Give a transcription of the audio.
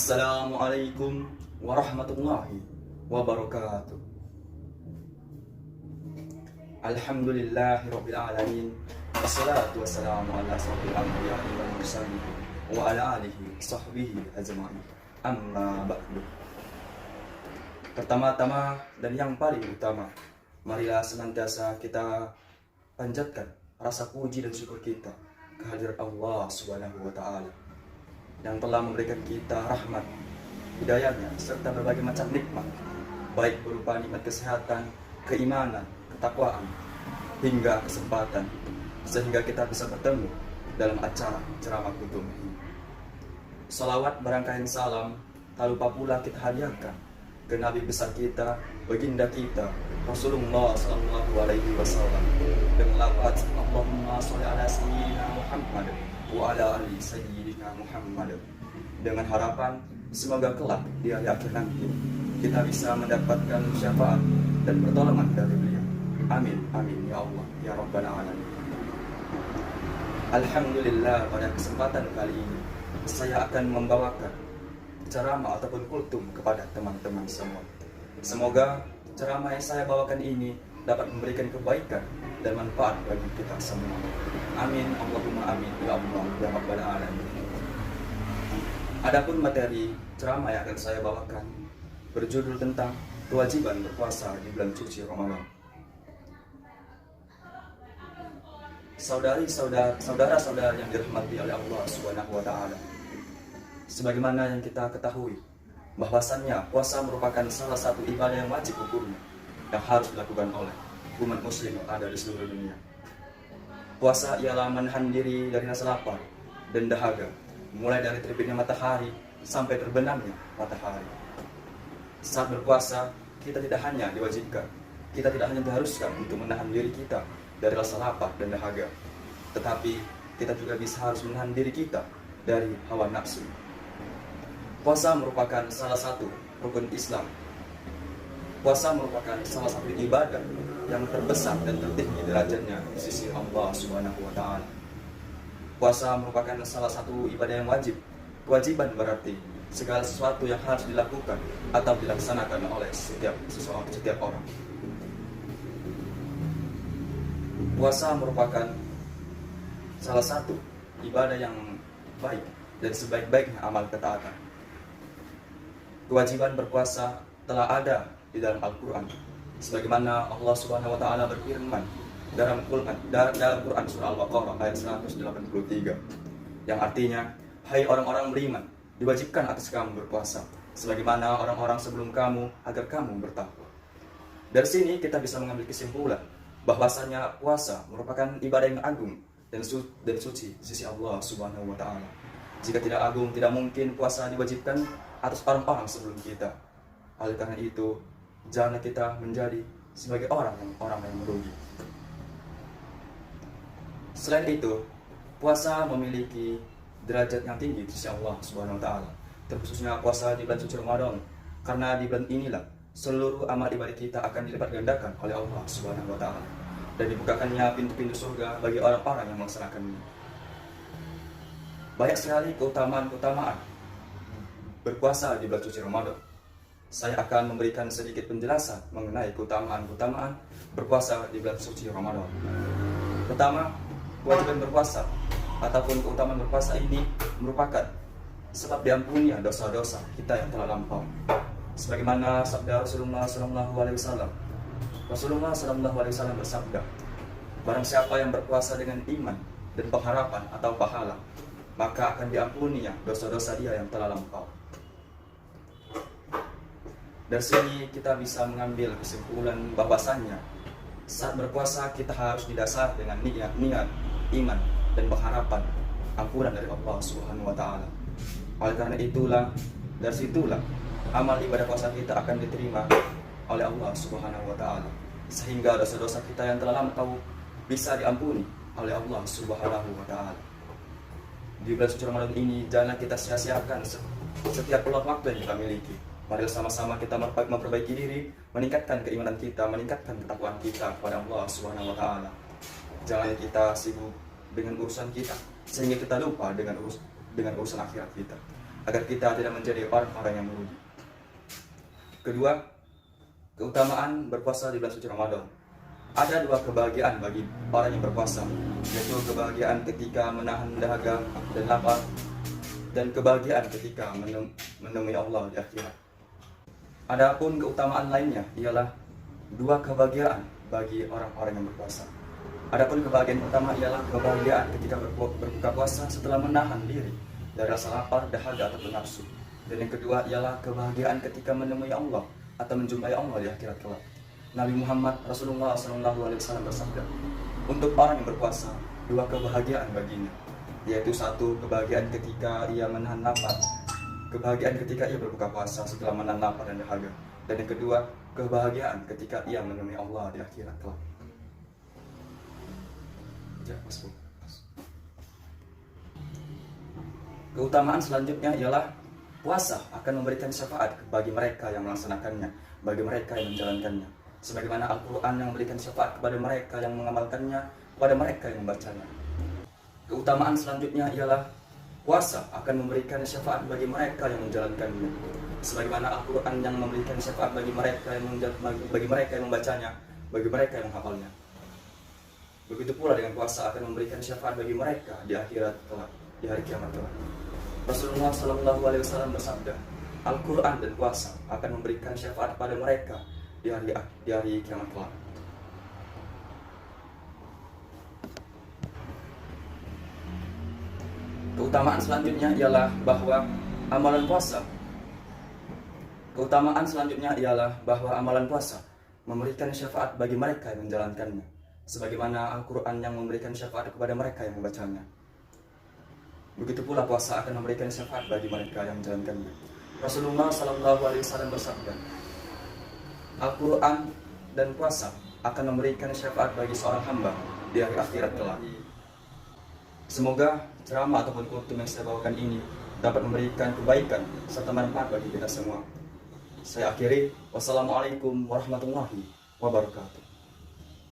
Assalamualaikum warahmatullahi wabarakatuh. Alhamdulillahi rabbil alamin. Wassalatu wassalamu ala asyrofil anbiya'i wal mursalin wa ala alihi sahbihi ajma'in. Amma ba'du. Pertama-tama dan yang paling utama, marilah senantiasa kita panjatkan rasa puji dan syukur kita kehadirat Allah Subhanahu wa taala yang telah memberikan kita rahmat, hidayahnya, serta berbagai macam nikmat, baik berupa nikmat kesehatan, keimanan, ketakwaan, hingga kesempatan, sehingga kita bisa bertemu dalam acara ceramah kutub ini. Salawat berangkaian salam tak lupa pula kita hadiahkan ke Nabi besar kita, baginda kita, Rasulullah Sallallahu Alaihi Wasallam, dengan lafaz Allahumma sholli ala sayyidina Muhammad wa ala ali sayyidina Muhammad, dengan harapan semoga kelak di hari akhir nanti kita bisa mendapatkan syafaat dan pertolongan dari beliau. Amin, amin ya Allah ya Rabbal Alamin. Alhamdulillah, pada kesempatan kali ini saya akan membawakan ceramah ataupun kultum kepada teman-teman semua. Semoga ceramah yang saya bawakan ini dapat memberikan kebaikan dan manfaat bagi kita semua. Amin, Allahumma amin ya Allah ya Rabbal Alamin. Adapun materi ceramah yang akan saya bawakan berjudul tentang kewajiban berpuasa di bulan suci Ramadan. Saudara-saudara yang dirahmati oleh Allah Subhanahu wa taala, sebagaimana yang kita ketahui bahwasannya puasa merupakan salah satu ibadah yang wajib hukumnya yang harus dilakukan oleh umat muslim yang ada di seluruh dunia. Puasa ialah menahan diri dari rasa lapar dan dahaga, mulai dari terbitnya matahari sampai terbenamnya matahari. Saat berpuasa, kita tidak hanya diwajibkan, kita tidak hanya diharuskan untuk menahan diri kita dari rasa lapar dan dahaga, tetapi kita juga harus menahan diri kita dari hawa nafsu. Puasa merupakan salah satu rukun Islam. Puasa merupakan salah satu ibadah yang terbesar dan tertinggi derajatnya di sisi Allah Subhanahu wa taala. Puasa merupakan salah satu ibadah yang wajib. Kewajiban berarti segala sesuatu yang harus dilakukan atau dilaksanakan oleh setiap orang. Puasa merupakan salah satu ibadah yang baik dan sebaik-baiknya amal ketaatan. Kewajiban berpuasa telah ada di dalam Al-Quran, sebagaimana Allah Subhanahu wa taala berfirman dalam Quran surah Al-Baqarah ayat 183, yang artinya, hai orang-orang beriman, diwajibkan atas kamu berpuasa sebagaimana orang-orang sebelum kamu, agar kamu bertakwa. Dari sini kita bisa mengambil kesimpulan bahwasanya puasa merupakan ibadah yang agung dan suci di sisi Allah Subhanahu wa taala. Jika tidak agung, tidak mungkin puasa diwajibkan atas orang-orang sebelum kita. Oleh karena itu, janganlah kita menjadi sebagai orang yang merugi. Selain itu, puasa memiliki derajat yang tinggi di sisi Allah Subhanahu wa taala, terkhususnya puasa di bulan suci Ramadan, karena di bulan inilah seluruh amal ibadah kita akan dilipat gandakan oleh Allah Subhanahu wa taala dan dibukakannya pintu-pintu surga bagi orang-orang yang melaksanakannya. Banyak sekali keutamaan berpuasa di bulan suci Ramadan. Saya akan memberikan sedikit penjelasan mengenai keutamaan berpuasa di bulan suci Ramadan. Pertama, kewajiban berpuasa ataupun keutamaan berpuasa ini merupakan sebab diampuni dosa-dosa kita yang telah lampau. Sebagaimana sabda Rasulullah Sallallahu Alaihi Wasallam. Rasulullah Sallallahu Alaihi Wasallam bersabda, barang siapa yang berpuasa dengan iman dan pengharapan atau pahala, maka akan diampuninya dosa-dosa dia yang telah lampau. Dari sini kita bisa mengambil kesimpulan bahwasannya saat berpuasa kita harus didasar dengan niat, iman dan pengharapan ampunan dari Allah Subhanahu wa taala. Oleh karena itulah, dari situlah amal ibadah puasa kita akan diterima oleh Allah Subhanahu wa taala, sehingga dosa-dosa kita yang telah lampau bisa diampuni oleh Allah Subhanahu wa taala. Di bulan suci Ramadan ini janganlah kita sia-siakan setiap peluang waktu yang kita miliki. Mari sama-sama kita memperbaiki diri, meningkatkan keimanan kita, meningkatkan ketakwaan kita kepada Allah Subhanahu wa taala. Jangan kita sibuk dengan urusan kita sehingga kita lupa dengan urusan akhirat kita. agar kita tidak menjadi orang-orang yang merugi. Kedua, keutamaan berpuasa di bulan suci Ramadan. Ada dua kebahagiaan bagi orang yang berpuasa, yaitu kebahagiaan ketika menahan dahaga dan lapar, dan kebahagiaan ketika menemui Allah di akhirat. Adapun keutamaan lainnya ialah dua kebahagiaan bagi orang-orang yang berpuasa. Adapun kebahagiaan utama ialah kebahagiaan ketika berbuka puasa setelah menahan diri dari rasa lapar, dahaga ataupun nafsu. Dan yang kedua ialah kebahagiaan ketika menemui Allah atau menjumpai Allah di akhirat kelak. Nabi Muhammad Rasulullah SAW bersabda, untuk orang yang berpuasa, dua kebahagiaan baginya, yaitu satu, kebahagiaan ketika ia menahan lapar, kebahagiaan ketika ia berbuka puasa setelah menahan lapar dan dahaga. Dan yang kedua, kebahagiaan ketika ia menemui Allah di akhirat kelak. Keutamaan selanjutnya ialah puasa akan memberikan syafaat bagi mereka yang melaksanakannya, bagi mereka yang menjalankannya. Sebagaimana Al-Quran yang memberikan syafaat kepada mereka yang mengamalkannya, kepada mereka yang membacanya. Keutamaan selanjutnya ialah puasa akan memberikan syafaat bagi mereka yang menjalankannya. Sebagaimana Al-Quran yang memberikan syafaat bagi mereka yang membacanya, bagi mereka yang menghafalnya. Begitu pula dengan puasa akan memberikan syafaat bagi mereka di akhirat kelak, di hari kiamat kelak. Rasulullah SAW bersabda, Al-Quran dan puasa akan memberikan syafaat pada mereka di hari kiamat kelak. Keutamaan selanjutnya ialah bahwa amalan puasa memberikan syafaat bagi mereka yang menjalankannya. Sebagaimana Al-Quran yang memberikan syafaat kepada mereka yang membacanya. Begitu pula puasa akan memberikan syafaat bagi mereka yang menjalankannya. Rasulullah SAW bersabda, Al-Quran dan puasa akan memberikan syafaat bagi seorang hamba di hari akhirat kelak. Semoga ceramah ataupun khutbah yang saya bawakan ini dapat memberikan kebaikan serta manfaat bagi kita semua. Saya akhiri, wassalamualaikum warahmatullahi wabarakatuh.